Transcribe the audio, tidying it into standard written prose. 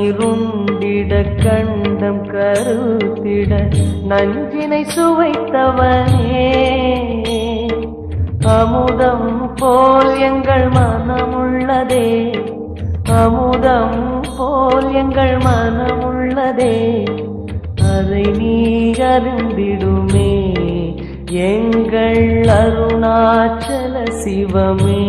நீருண்டிட கண்டம் கருத்திட நஞ்சினை சுவைத்தவனே அமுதம் போல் எங்கள் மனமுள்ளதே அமுதம் போல் எங்கள் மனமுள்ளதே அதை நீ அறிந்திடுமே எங்கள் அருணாச்சல சிவமே.